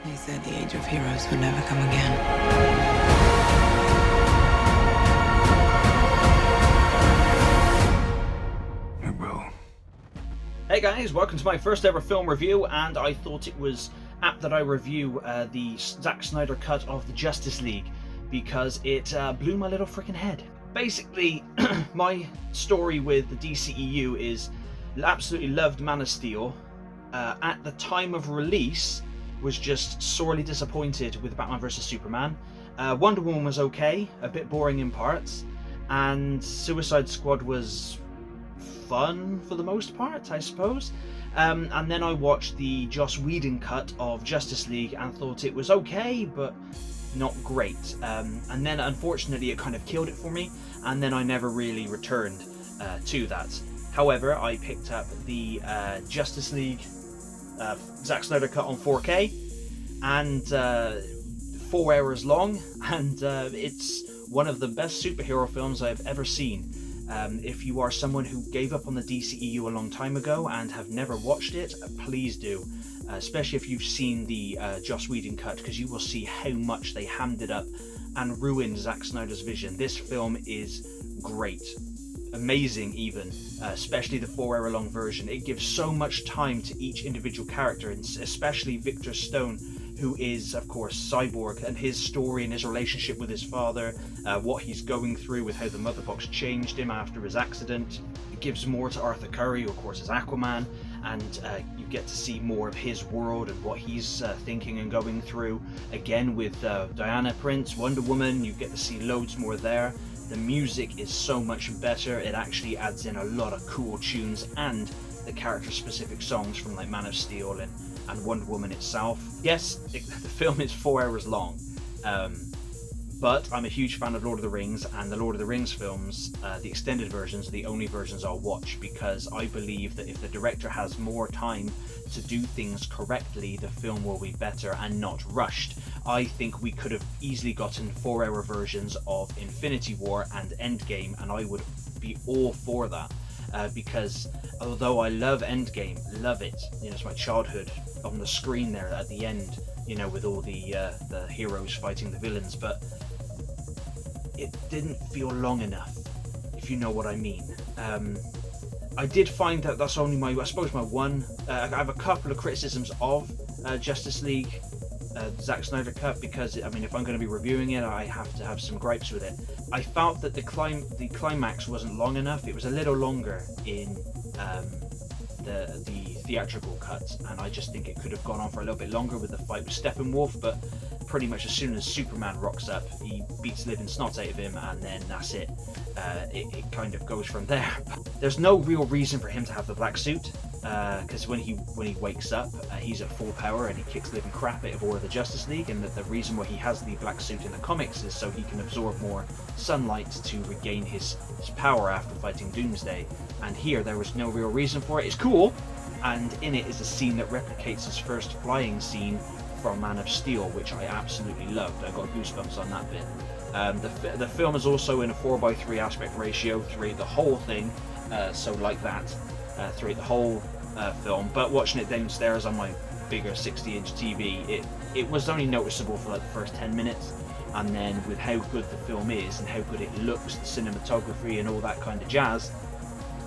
They said the age of heroes would never come again. It will. Hey guys, welcome to my first ever film review, and I thought it was apt that I review the Zack Snyder cut of the Justice League because it blew my little freaking head. Basically, my story with the DCEU is absolutely loved Man of Steel. At the time of release, was just sorely disappointed with Batman vs Superman. Wonder Woman was okay, a bit boring in parts, and Suicide Squad was fun for the most part, I suppose. And then I watched the Joss Whedon cut of Justice League and thought it was okay, but not great. And then unfortunately it kind of killed it for me, and then I never really returned to that. However, I picked up the Justice League Zack Snyder cut on 4K, and 4 hours long, and it's one of the best superhero films I've ever seen. If you are someone who gave up on the DCEU a long time ago and have never watched it, please do, especially if you've seen the Joss Whedon cut, because you will see how much they hammed it up and ruined Zack Snyder's vision. This film is great. Amazing even, especially the 4 hour long version. It gives so much time to each individual character, and especially Victor Stone, who is of course Cyborg, and his story and his relationship with his father, what he's going through with how the Mother Box changed him after his accident. It gives more to Arthur Curry, who of course is Aquaman, and you get to see more of his world and what he's thinking and going through. Again with Diana Prince, Wonder Woman, you get to see loads more there. The music is so much better. It actually adds in a lot of cool tunes and the character-specific songs from like Man of Steel and Wonder Woman itself. Yes, the film is 4 hours long, but I'm a huge fan of Lord of the Rings, and the Lord of the Rings films, the extended versions, are the only versions I'll watch, because I believe that if the director has more time to do things correctly, the film will be better and not rushed. I think we could have easily gotten 4 hour versions of Infinity War and Endgame, and I would be all for that, because although I love Endgame, love it, you know, it's my childhood on the screen there at the end, you know, with all the heroes fighting the villains, but it didn't feel long enough, if you know what I mean. I did find that that's only my one. I have a couple of criticisms of Justice League, Zack Snyder cut, because I mean, if I'm going to be reviewing it, I have to have some gripes with it. I felt that the climax wasn't long enough. It was a little longer in the theatrical cut, and I just think it could have gone on for a little bit longer with the fight with Steppenwolf. But pretty much as soon as Superman rocks up, he beats the living snot out of him, and then that's it. It kind of goes from there. There's no real reason for him to have the black suit, because when he wakes up, he's at full power and he kicks the living crap out of all of the Justice League, and the reason why he has the black suit in the comics is so he can absorb more sunlight to regain his power after fighting Doomsday. And here there was no real reason for it. It's cool, and in it is a scene that replicates his first flying scene from Man of Steel, which I absolutely loved. I got goosebumps on that bit. The film is also in a 4:3 aspect ratio throughout the whole thing, so like that throughout the whole film. But watching it downstairs on my bigger 60-inch TV, it was only noticeable for like the first 10 minutes, and then with how good the film is and how good it looks, the cinematography and all that kind of jazz,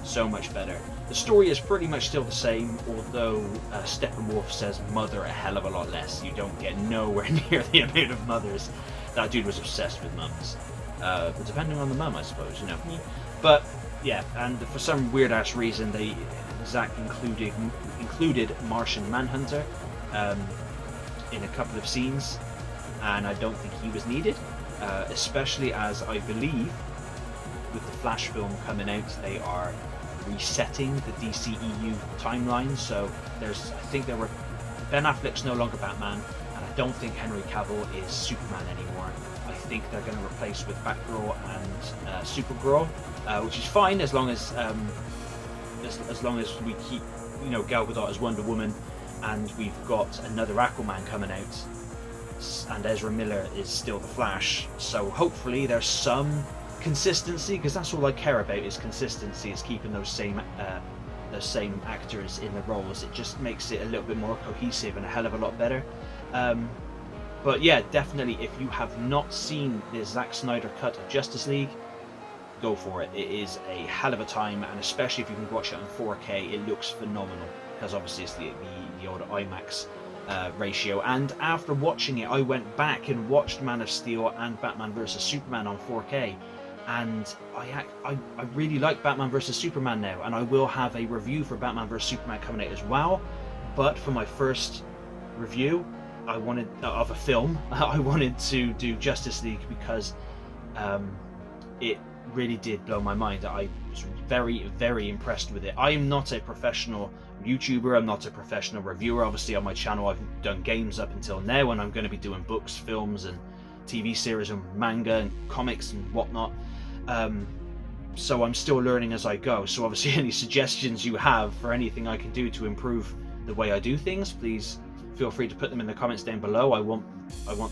so much better. The story is pretty much still the same, although Steppenwolf says mother a hell of a lot less. You don't get nowhere near the amount of mothers. That dude was obsessed with mums. But depending on the mum, I suppose, you know. But yeah, and for some weird ass reason, Zack included Martian Manhunter in a couple of scenes, and I don't think he was needed, especially as I believe with the Flash film coming out, they are resetting the DCEU timeline. So I think Ben Affleck's no longer Batman, and I don't think Henry Cavill is Superman anymore. I think they're going to replace with Batgirl and Supergirl, which is fine as long as we keep, you know, Gal Gadot as Wonder Woman, and we've got another Aquaman coming out, and Ezra Miller is still the Flash. So hopefully there's some consistency, because that's all I care about is consistency, is keeping those same actors in the roles. It just makes it a little bit more cohesive and a hell of a lot better. But yeah, definitely, if you have not seen this Zack Snyder cut of Justice League, go for it. It is a hell of a time, and especially if you can watch it on 4K, it looks phenomenal, because obviously it's the old IMAX ratio. And after watching it, I went back and watched Man of Steel and Batman vs Superman on 4K, and I really like Batman vs Superman now, and I will have a review for Batman vs Superman coming out as well. But for my first review, I wanted of a film, I wanted to do Justice League, because it really did blow my mind. I was very, very impressed with it. I am not a professional YouTuber, I'm not a professional reviewer. Obviously on my channel I've done games up until now, and I'm going to be doing books, films and TV series and manga and comics and whatnot. So I'm still learning as I go. So obviously any suggestions you have for anything I can do to improve the way I do things, please feel free to put them in the comments down below. I want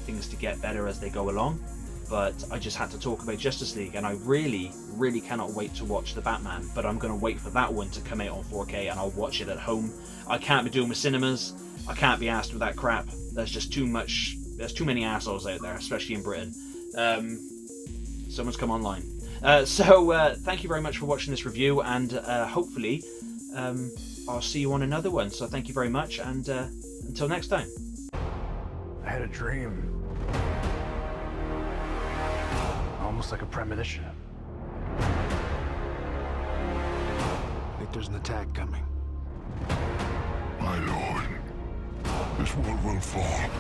things to get better as they go along. But I just had to talk about Justice League, and I really, really cannot wait to watch the Batman. But I'm going to wait for that one to come out on 4K, and I'll watch it at home. I can't be doing with cinemas. I can't be asked with that crap. There's just too much. There's too many assholes out there, especially in Britain. Someone's come online. So thank you very much for watching this review, and hopefully I'll see you on another one. So thank you very much, and until next time. I had a dream. Almost like a premonition. I think there's an attack coming. My lord, this world will fall.